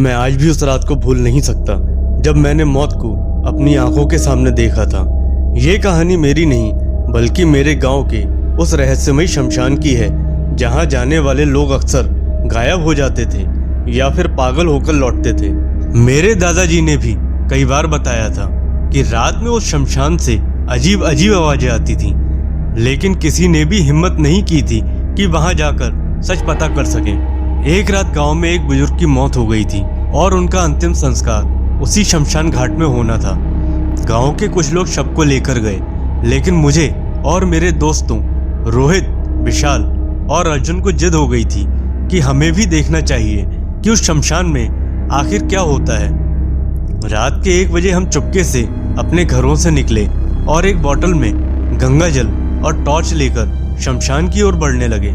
मैं आज भी उस रात को भूल नहीं सकता जब मैंने मौत को अपनी आंखों के सामने देखा था। ये कहानी मेरी नहीं बल्कि मेरे गांव के उस रहस्यमयी शमशान की है जहां जाने वाले लोग अक्सर गायब हो जाते थे या फिर पागल होकर लौटते थे। मेरे दादाजी ने भी कई बार बताया था कि रात में उस शमशान से अजीब अजीब आवाजें आती थीं, लेकिन किसी ने भी हिम्मत नहीं की थी कि वहां जाकर सच पता कर सकें। एक रात गांव में एक बुजुर्ग की मौत हो गई थी और उनका अंतिम संस्कार उसी शमशान घाट में होना था। गांव के कुछ लोग शव को लेकर गए, लेकिन मुझे और मेरे दोस्तों रोहित, विशाल और अर्जुन को जिद हो गई थी कि हमें भी देखना चाहिए कि उस शमशान में आखिर क्या होता है। रात के 1 बजे हम चुपके से अपने घरों से निकले और एक बोतल में गंगा जल और टॉर्च लेकर शमशान की ओर बढ़ने लगे।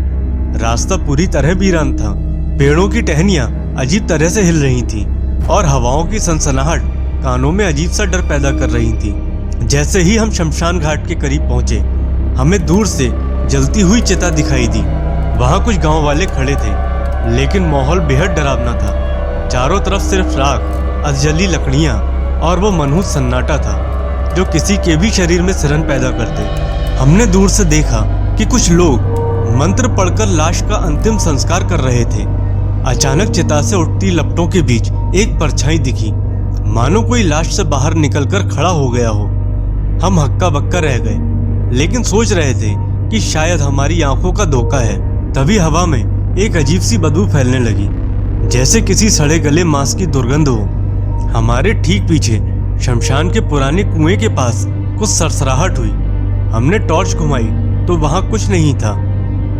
रास्ता पूरी तरह वीरान था। पेड़ों की टहनियां अजीब तरह से हिल रही थीं और हवाओं की सनसनाहट कानों में अजीब सा डर पैदा कर रही थी। जैसे ही हम शमशान घाट के करीब पहुंचे, हमें दूर से जलती हुई चिता दिखाई दी। वहां कुछ गांव वाले खड़े थे, लेकिन माहौल बेहद डरावना था। चारों तरफ सिर्फ राख, अधजली लकड़ियां और वो मनहूस सन्नाटा था जो किसी के भी शरीर में सिरन पैदा करते। हमने दूर से देखा कि कुछ लोग मंत्र पढ़कर लाश का अंतिम संस्कार कर रहे थे। अचानक चिता से उठती लपटों के बीच एक परछाई दिखी, मानो कोई लाश से बाहर निकलकर खड़ा हो गया हो। हम हक्का बक्का रह गए, लेकिन सोच रहे थे कि शायद हमारी आंखों का धोखा है। तभी हवा में एक अजीब सी बदबू फैलने लगी, जैसे किसी सड़े गले मांस की दुर्गंध हो। हमारे ठीक पीछे शमशान के पुराने कुएं के पास कुछ सरसराहट हुई। हमने टॉर्च घुमाई तो वहां कुछ नहीं था,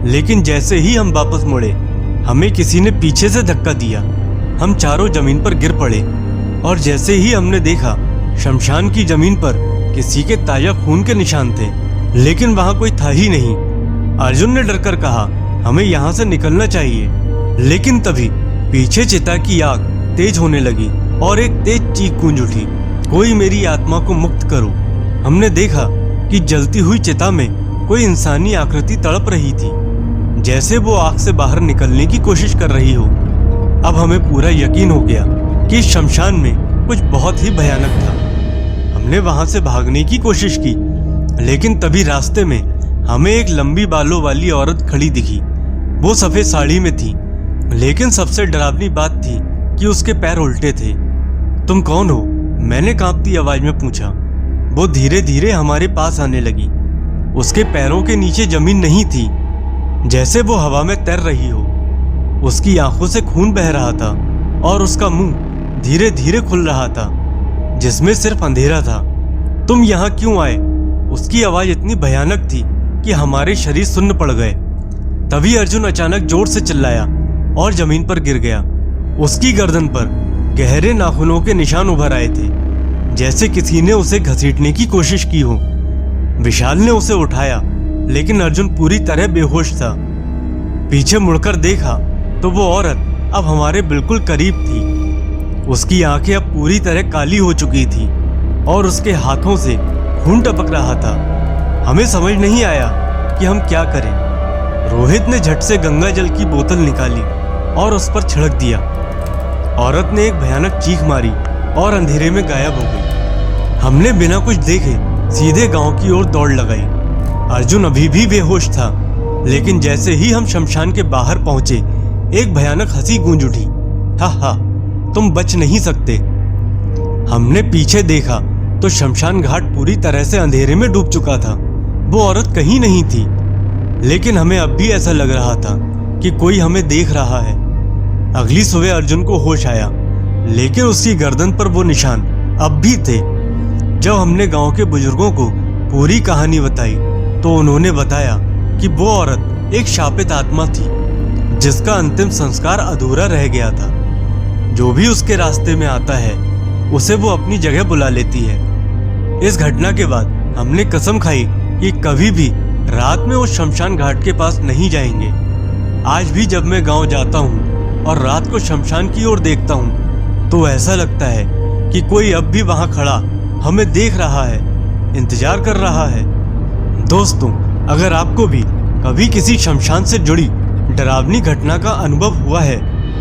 लेकिन जैसे ही हम वापस मुड़े, हमें किसी ने पीछे से धक्का दिया। हम चारों जमीन पर गिर पड़े और जैसे ही हमने देखा, शमशान की जमीन पर किसी के ताजा खून के निशान थे, लेकिन वहां कोई था ही नहीं। अर्जुन ने डरकर कहा, हमें यहाँ से निकलना चाहिए। लेकिन तभी पीछे चिता की आग तेज होने लगी और एक तेज चीख गूंज उठी, कोई मेरी आत्मा को मुक्त करो। हमने देखा कि जलती हुई चिता में कोई इंसानी आकृति तड़प रही थी, जैसे वो आग से बाहर निकलने की कोशिश कर रही हो। अब हमें पूरा यकीन हो गया कि इस शमशान में कुछ बहुत ही भयानक था। हमने वहां से भागने की कोशिश की, लेकिन तभी रास्ते में हमें एक लंबी बालों वाली औरत खड़ी दिखी। वो सफेद साड़ी में थी, लेकिन सबसे डरावनी बात थी कि उसके पैर उल्टे थे। तुम कौन हो? मैंने कांपती आवाज में पूछा। वो धीरे धीरे हमारे पास आने लगी। उसके पैरों के नीचे जमीन नहीं थी, जैसे वो हवा में तैर रही हो। उसकी आंखों से खून बह रहा था और उसका मुंह धीरे धीरे खुल रहा था, जिसमें सिर्फ अंधेरा था। तुम यहाँ क्यों आए? उसकी आवाज इतनी भयानक थी कि हमारे शरीर सुन्न पड़ गए। तभी अर्जुन अचानक जोर से चिल्लाया और जमीन पर गिर गया। उसकी गर्दन पर गहरे नाखूनों के निशान उभर आए थे, जैसे किसी ने उसे घसीटने की कोशिश की हो। विशाल ने उसे उठाया, लेकिन अर्जुन पूरी तरह बेहोश था। पीछे मुड़कर देखा तो वो औरत अब हमारे बिल्कुल करीब थी। उसकी आंखें अब पूरी तरह काली हो चुकी थी और उसके हाथों से खून टपक रहा था। हमें समझ नहीं आया कि हम क्या करें। रोहित ने झट से गंगा जल की बोतल निकाली और उस पर छिड़क दिया। औरत ने एक भयानक चीख मारी और अंधेरे में गायब हो गई। हमने बिना कुछ देखे सीधे गांव की ओर दौड़ लगाई। अर्जुन अभी भी बेहोश था, लेकिन जैसे ही हम शमशान के बाहर पहुंचे, एक भयानक हंसी गूंज उठी। हा हा, तुम बच नहीं सकते। हमने पीछे देखा तो शमशान घाट पूरी तरह से अंधेरे में डूब चुका था। वो औरत कहीं नहीं थी, लेकिन हमें अब भी ऐसा लग रहा था कि कोई हमें देख रहा है। अगली सुबह अर्जुन को होश आया, लेकिन उसकी गर्दन पर वो निशान अब भी थे। जब हमने गांव के बुजुर्गों को पूरी कहानी बताई तो उन्होंने बताया कि वो औरत एक शापित आत्मा थी, जिसका अंतिम संस्कार अधूरा रह गया था। जो भी उसके रास्ते में आता है, उसे वो अपनी जगह बुला लेती है। इस घटना के बाद हमने कसम खाई कि कभी भी रात में उस शमशान घाट के पास नहीं जाएंगे। आज भी जब मैं गांव जाता हूँ और रात को शमशान की ओर देखता हूँ, तो ऐसा लगता है कि कोई अब भी वहां खड़ा हमें देख रहा है, इंतजार कर रहा है। दोस्तों, अगर आपको भी कभी किसी शमशान से जुड़ी डरावनी घटना का अनुभव हुआ है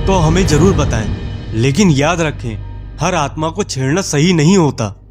तो हमें जरूर बताएं। लेकिन याद रखें, हर आत्मा को छेड़ना सही नहीं होता।